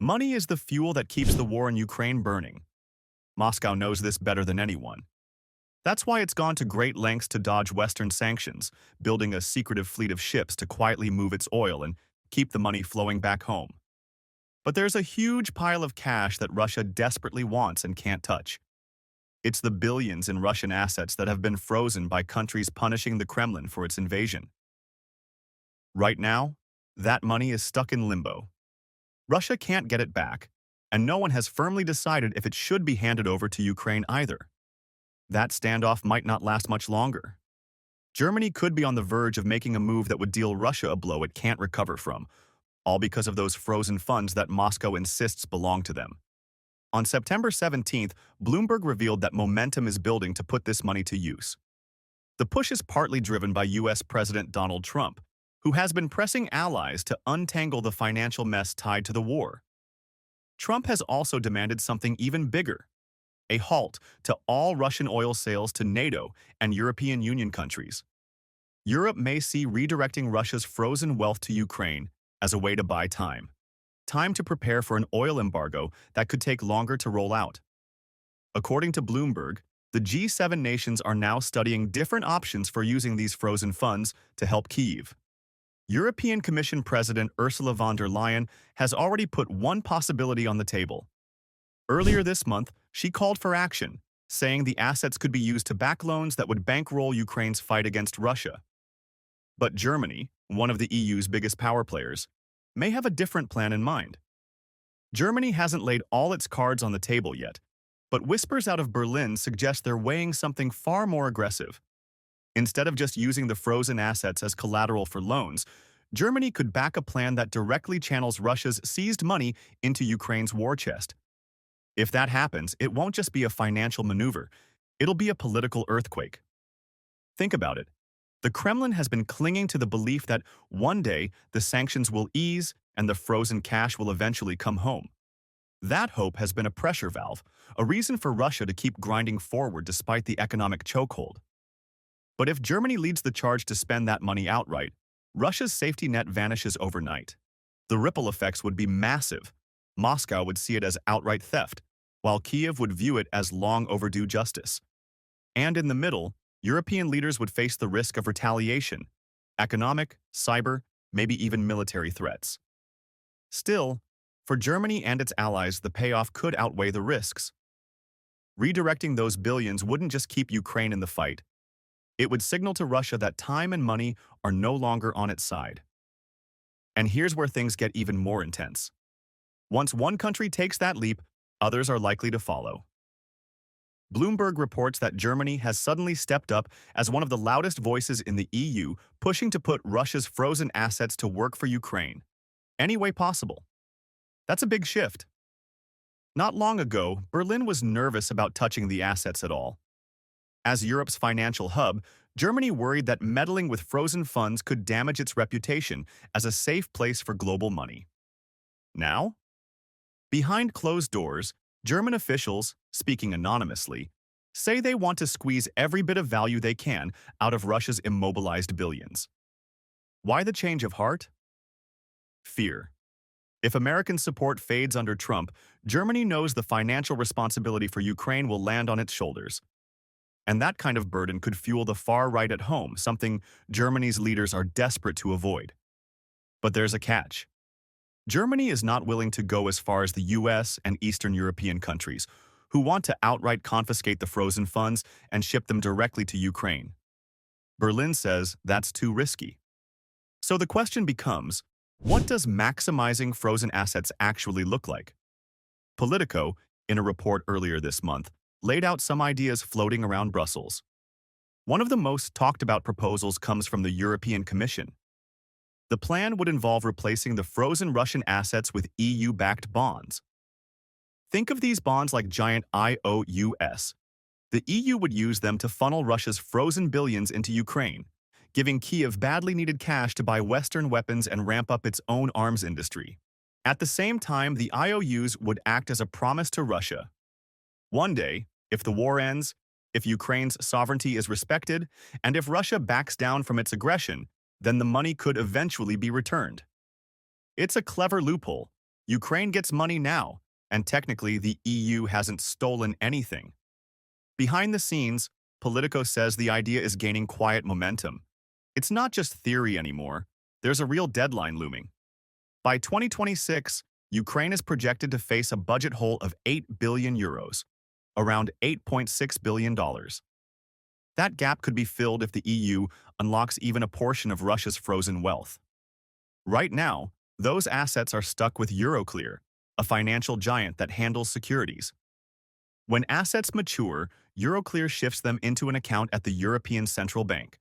Money is the fuel that keeps the war in Ukraine burning. Moscow knows this better than anyone. That's why it's gone to great lengths to dodge Western sanctions, building a secretive fleet of ships to quietly move its oil and keep the money flowing back home. But there's a huge pile of cash that Russia desperately wants and can't touch. It's the billions in Russian assets that have been frozen by countries punishing the Kremlin for its invasion. Right now, that money is stuck in limbo. Russia can't get it back, and no one has firmly decided if it should be handed over to Ukraine either. That standoff might not last much longer. Germany could be on the verge of making a move that would deal Russia a blow it can't recover from, all because of those frozen funds that Moscow insists belong to them. On September 17th, Bloomberg revealed that momentum is building to put this money to use. The push is partly driven by U.S. President Donald Trump, who has been pressing allies to untangle the financial mess tied to the war. Trump has also demanded something even bigger: a halt to all Russian oil sales to NATO and European Union countries. Europe may see redirecting Russia's frozen wealth to Ukraine as a way to buy time. Time to prepare for an oil embargo that could take longer to roll out. According to Bloomberg, the G7 nations are now studying different options for using these frozen funds to help Kyiv. European Commission President Ursula von der Leyen has already put one possibility on the table. Earlier this month, she called for action, saying the assets could be used to back loans that would bankroll Ukraine's fight against Russia. But Germany, one of the EU's biggest power players, may have a different plan in mind. Germany hasn't laid all its cards on the table yet, but whispers out of Berlin suggest they're weighing something far more aggressive. Instead of just using the frozen assets as collateral for loans, Germany could back a plan that directly channels Russia's seized money into Ukraine's war chest. If that happens, it won't just be a financial maneuver, it'll be a political earthquake. Think about it. The Kremlin has been clinging to the belief that one day the sanctions will ease and the frozen cash will eventually come home. That hope has been a pressure valve, a reason for Russia to keep grinding forward despite the economic chokehold. But if Germany leads the charge to spend that money outright, Russia's safety net vanishes overnight. The ripple effects would be massive. Moscow would see it as outright theft, while Kyiv would view it as long overdue justice. And in the middle, European leaders would face the risk of retaliation, economic, cyber, maybe even military threats. Still, for Germany and its allies, the payoff could outweigh the risks. Redirecting those billions wouldn't just keep Ukraine in the fight. It would signal to Russia that time and money are no longer on its side. And here's where things get even more intense. Once one country takes that leap, others are likely to follow. Bloomberg reports that Germany has suddenly stepped up as one of the loudest voices in the EU, pushing to put Russia's frozen assets to work for Ukraine, any way possible. That's a big shift. Not long ago, Berlin was nervous about touching the assets at all. As Europe's financial hub, Germany worried that meddling with frozen funds could damage its reputation as a safe place for global money. Now, behind closed doors, German officials, speaking anonymously, say they want to squeeze every bit of value they can out of Russia's immobilized billions. Why the change of heart? Fear. If American support fades under Trump, Germany knows the financial responsibility for Ukraine will land on its shoulders. And that kind of burden could fuel the far right at home, something Germany's leaders are desperate to avoid. But there's a catch. Germany is not willing to go as far as the US and Eastern European countries, who want to outright confiscate the frozen funds and ship them directly to Ukraine. Berlin says that's too risky. So the question becomes, what does maximizing frozen assets actually look like? Politico, in a report earlier this month, laid out some ideas floating around Brussels. One of the most talked about proposals comes from the European Commission. The plan would involve replacing the frozen Russian assets with EU-backed bonds. Think of these bonds like giant IOUs. The EU would use them to funnel Russia's frozen billions into Ukraine, giving Kyiv badly needed cash to buy Western weapons and ramp up its own arms industry. At the same time, the IOUs would act as a promise to Russia. One day, if the war ends, if Ukraine's sovereignty is respected, and if Russia backs down from its aggression, then the money could eventually be returned. It's a clever loophole, Ukraine gets money now, and technically the EU hasn't stolen anything. Behind the scenes, Politico says the idea is gaining quiet momentum. It's not just theory anymore. There's a real deadline looming. By 2026, Ukraine is projected to face a budget hole of 8 billion euros, around $8.6 billion. That gap could be filled if the EU unlocks even a portion of Russia's frozen wealth. Right now, those assets are stuck with Euroclear, a financial giant that handles securities. When assets mature, Euroclear shifts them into an account at the European Central Bank.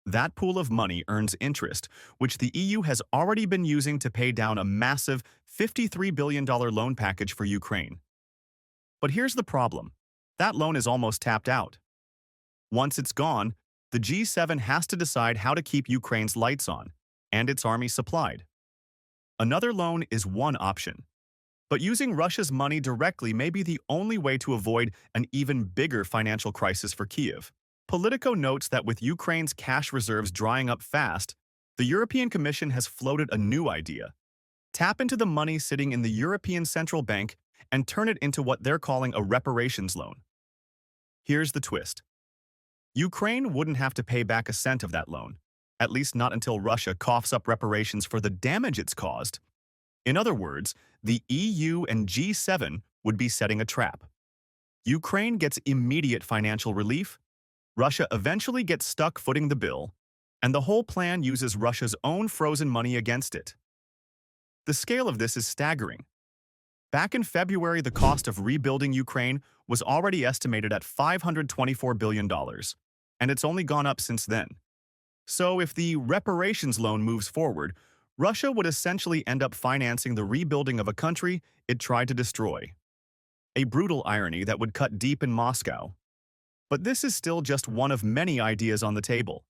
That pool of money earns interest, which the EU has already been using to pay down a massive $53 billion loan package for Ukraine. But here's the problem. That loan is almost tapped out. Once it's gone, the G7 has to decide how to keep Ukraine's lights on and its army supplied. Another loan is one option. But using Russia's money directly may be the only way to avoid an even bigger financial crisis for Kyiv. Politico notes that with Ukraine's cash reserves drying up fast, the European Commission has floated a new idea. Tap into the money sitting in the European Central Bank and turn it into what they're calling a reparations loan. Here's the twist. Ukraine wouldn't have to pay back a cent of that loan, at least not until Russia coughs up reparations for the damage it's caused. In other words, the EU and G7 would be setting a trap. Ukraine gets immediate financial relief, Russia eventually gets stuck footing the bill, and the whole plan uses Russia's own frozen money against it. The scale of this is staggering. Back in February, the cost of rebuilding Ukraine was already estimated at $524 billion, and it's only gone up since then. So if the reparations loan moves forward, Russia would essentially end up financing the rebuilding of a country it tried to destroy. A brutal irony that would cut deep in Moscow. But this is still just one of many ideas on the table.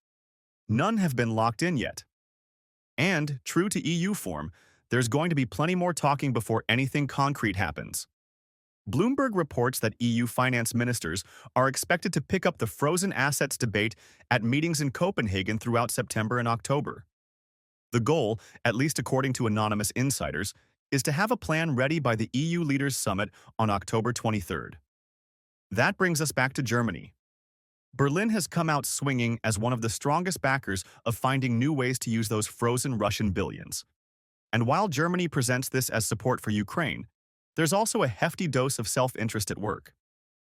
None have been locked in yet. And, true to EU form, there's going to be plenty more talking before anything concrete happens. Bloomberg reports that EU finance ministers are expected to pick up the frozen assets debate at meetings in Copenhagen throughout September and October. The goal, at least according to anonymous insiders, is to have a plan ready by the EU Leaders Summit on October 23rd. That brings us back to Germany. Berlin has come out swinging as one of the strongest backers of finding new ways to use those frozen Russian billions. And while Germany presents this as support for Ukraine, there's also a hefty dose of self-interest at work.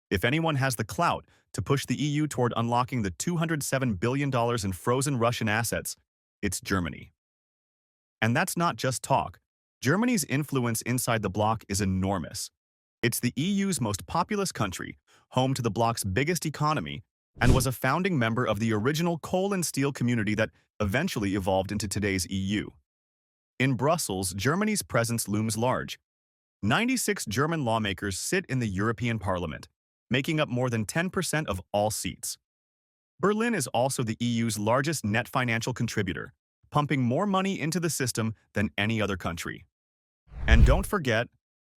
If anyone has the clout to push the EU toward unlocking the $207 billion in frozen Russian assets, it's Germany. And that's not just talk. Germany's influence inside the bloc is enormous. It's the EU's most populous country, home to the bloc's biggest economy, and was a founding member of the original coal and steel community that eventually evolved into today's EU. In Brussels, Germany's presence looms large. 96 German lawmakers sit in the European Parliament, making up more than 10% of all seats. Berlin is also the EU's largest net financial contributor, pumping more money into the system than any other country. And don't forget,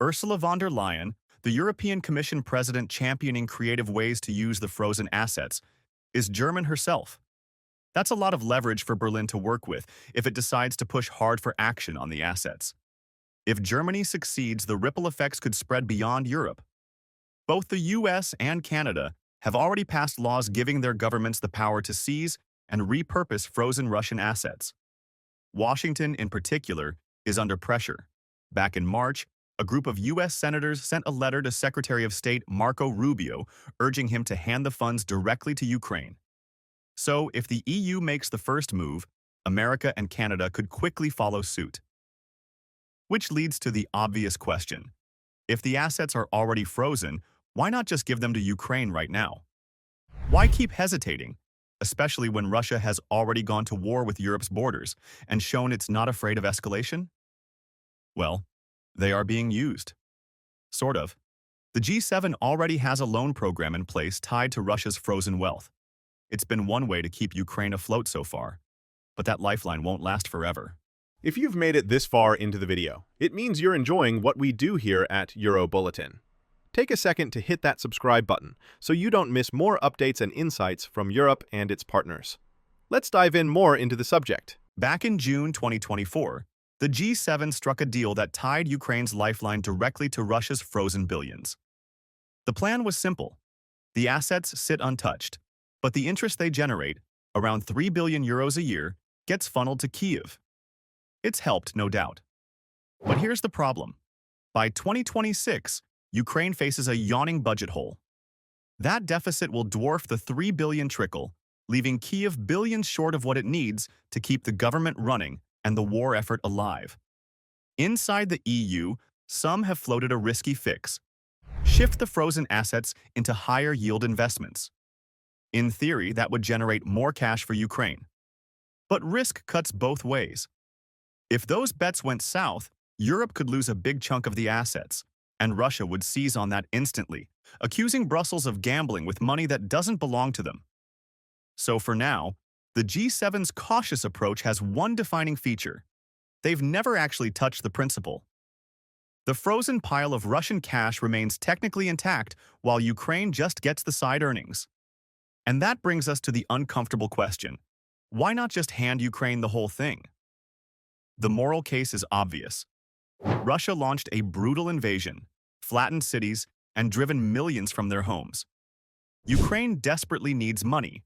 Ursula von der Leyen, the European Commission president championing creative ways to use the frozen assets, is German herself. That's a lot of leverage for Berlin to work with if it decides to push hard for action on the assets. If Germany succeeds, the ripple effects could spread beyond Europe. Both the US and Canada have already passed laws giving their governments the power to seize and repurpose frozen Russian assets. Washington, in particular, is under pressure. Back in March, a group of US senators sent a letter to Secretary of State Marco Rubio urging him to hand the funds directly to Ukraine. So, if the EU makes the first move, America and Canada could quickly follow suit. Which leads to the obvious question. If the assets are already frozen, why not just give them to Ukraine right now? Why keep hesitating, especially when Russia has already gone to war with Europe's borders and shown it's not afraid of escalation? Well, they are being used. Sort of. The G7 already has a loan program in place tied to Russia's frozen wealth. It's been one way to keep Ukraine afloat so far, but that lifeline won't last forever. If you've made it this far into the video, it means you're enjoying what we do here at Euro Bulletin. Take a second to hit that subscribe button so you don't miss more updates and insights from Europe and its partners. Let's dive in more into the subject. Back in June 2024, The G7 struck a deal that tied Ukraine's lifeline directly to Russia's frozen billions. The plan was simple. The assets sit untouched, but the interest they generate, around 3 billion euros a year, gets funneled to Kyiv. It's helped, no doubt. But here's the problem. By 2026, Ukraine faces a yawning budget hole. That deficit will dwarf the 3 billion trickle, leaving Kyiv billions short of what it needs to keep the government running and the war effort alive. Inside the EU, some have floated a risky fix. Shift the frozen assets into higher-yield investments. In theory, that would generate more cash for Ukraine. But risk cuts both ways. If those bets went south, Europe could lose a big chunk of the assets, and Russia would seize on that instantly, accusing Brussels of gambling with money that doesn't belong to them. So for now, the G7's cautious approach has one defining feature. They've never actually touched the principal. The frozen pile of Russian cash remains technically intact while Ukraine just gets the side earnings. And that brings us to the uncomfortable question. Why not just hand Ukraine the whole thing? The moral case is obvious. Russia launched a brutal invasion, flattened cities, and driven millions from their homes. Ukraine desperately needs money.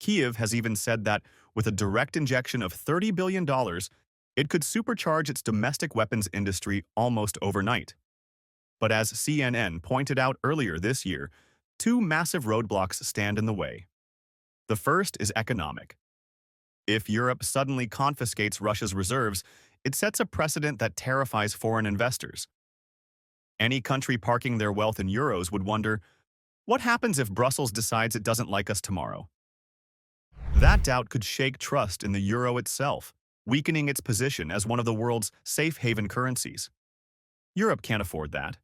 Kyiv has even said that, with a direct injection of $30 billion, it could supercharge its domestic weapons industry almost overnight. But as CNN pointed out earlier this year, two massive roadblocks stand in the way. The first is economic. If Europe suddenly confiscates Russia's reserves, it sets a precedent that terrifies foreign investors. Any country parking their wealth in euros would wonder, what happens if Brussels decides it doesn't like us tomorrow? That doubt could shake trust in the euro itself, weakening its position as one of the world's safe haven currencies. Europe can't afford that.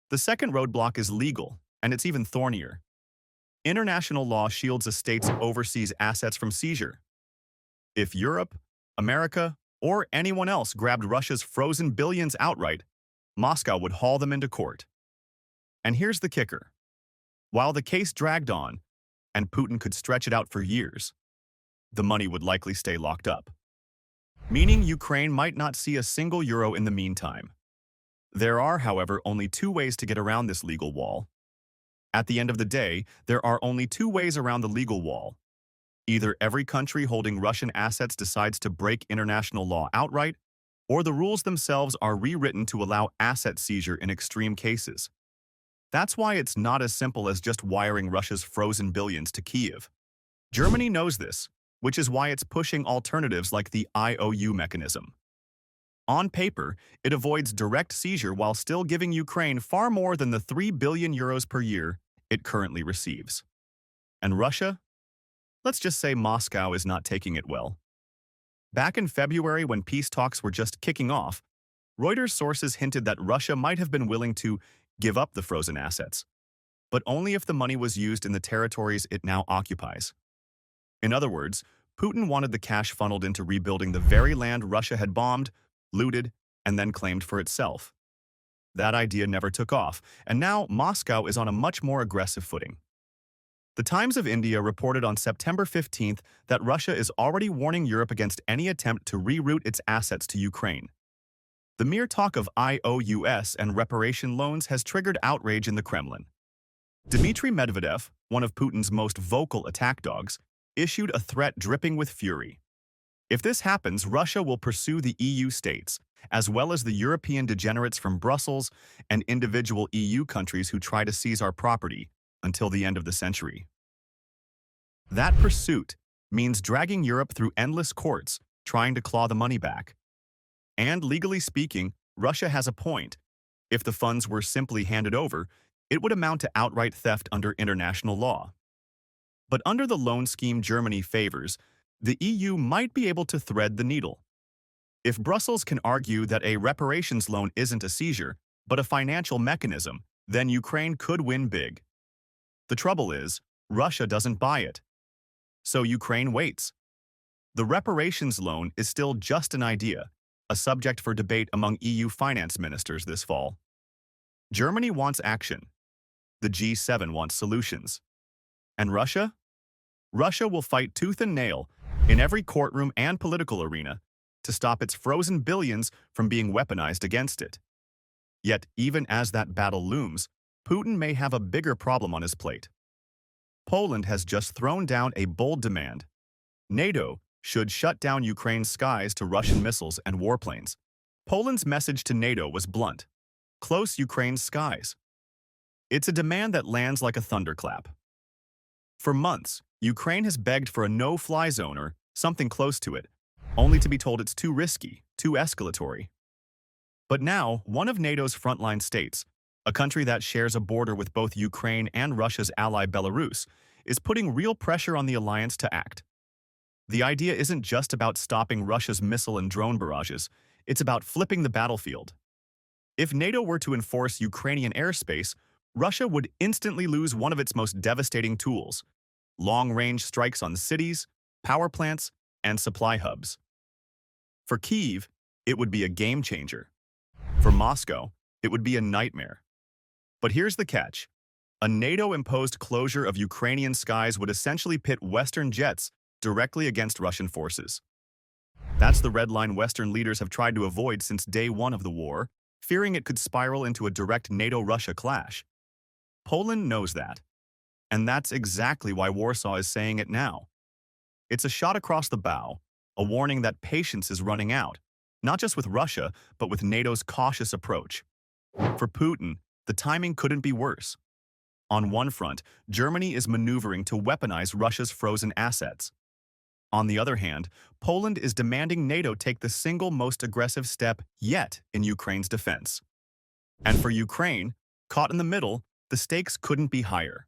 The second roadblock is legal, and it's even thornier. International law shields a state's overseas assets from seizure. If Europe, America, or anyone else grabbed Russia's frozen billions outright, Moscow would haul them into court. And here's the kicker. While the case dragged on, and Putin could stretch it out for years, the money would likely stay locked up. Meaning Ukraine might not see a single euro in the meantime. There are, however, only two ways to get around this legal wall. At the end of the day, there are only two ways around the legal wall. Either every country holding Russian assets decides to break international law outright, or the rules themselves are rewritten to allow asset seizure in extreme cases. That's why it's not as simple as just wiring Russia's frozen billions to Kyiv. Germany knows this, which is why it's pushing alternatives like the IOU mechanism. On paper, it avoids direct seizure while still giving Ukraine far more than the 3 billion euros per year it currently receives. And Russia? Let's just say Moscow is not taking it well. Back in February, when peace talks were just kicking off, Reuters sources hinted that Russia might have been willing to give up the frozen assets, but only if the money was used in the territories it now occupies. In other words, Putin wanted the cash funneled into rebuilding the very land Russia had bombed, looted, and then claimed for itself. That idea never took off, and now Moscow is on a much more aggressive footing. The Times of India reported on September 15th that Russia is already warning Europe against any attempt to reroute its assets to Ukraine. The mere talk of IOUs and reparation loans has triggered outrage in the Kremlin. Dmitry Medvedev, one of Putin's most vocal attack dogs, issued a threat dripping with fury. If this happens, Russia will pursue the EU states, as well as the European degenerates from Brussels and individual EU countries who try to seize our property, until the end of the century. That pursuit means dragging Europe through endless courts, trying to claw the money back. And legally speaking, Russia has a point. If the funds were simply handed over, it would amount to outright theft under international law. But under the loan scheme Germany favors, the EU might be able to thread the needle. If Brussels can argue that a reparations loan isn't a seizure, but a financial mechanism, then Ukraine could win big. The trouble is, Russia doesn't buy it. So Ukraine waits. The reparations loan is still just an idea, a subject for debate among EU finance ministers this fall. Germany wants action. The G7 wants solutions. And Russia? Russia will fight tooth and nail, in every courtroom and political arena, to stop its frozen billions from being weaponized against it. Yet, even as that battle looms, Putin may have a bigger problem on his plate. Poland has just thrown down a bold demand. NATO should shut down Ukraine's skies to Russian missiles and warplanes. Poland's message to NATO was blunt: close Ukraine's skies. It's a demand that lands like a thunderclap. For months, Ukraine has begged for a no-fly zone or something close to it, only to be told it's too risky, too escalatory. But now, one of NATO's frontline states, a country that shares a border with both Ukraine and Russia's ally Belarus, is putting real pressure on the alliance to act. The idea isn't just about stopping Russia's missile and drone barrages, it's about flipping the battlefield. If NATO were to enforce Ukrainian airspace, Russia would instantly lose one of its most devastating tools: long-range strikes on cities, power plants, and supply hubs. For Kyiv, it would be a game-changer. For Moscow, it would be a nightmare. But here's the catch. A NATO-imposed closure of Ukrainian skies would essentially pit Western jets directly against Russian forces. That's the red line Western leaders have tried to avoid since day one of the war, fearing it could spiral into a direct NATO-Russia clash. Poland knows that. And that's exactly why Warsaw is saying it now. It's a shot across the bow, a warning that patience is running out, not just with Russia, but with NATO's cautious approach. For Putin, the timing couldn't be worse. On one front, Germany is maneuvering to weaponize Russia's frozen assets. On the other hand, Poland is demanding NATO take the single most aggressive step yet in Ukraine's defense. And for Ukraine, caught in the middle, the stakes couldn't be higher.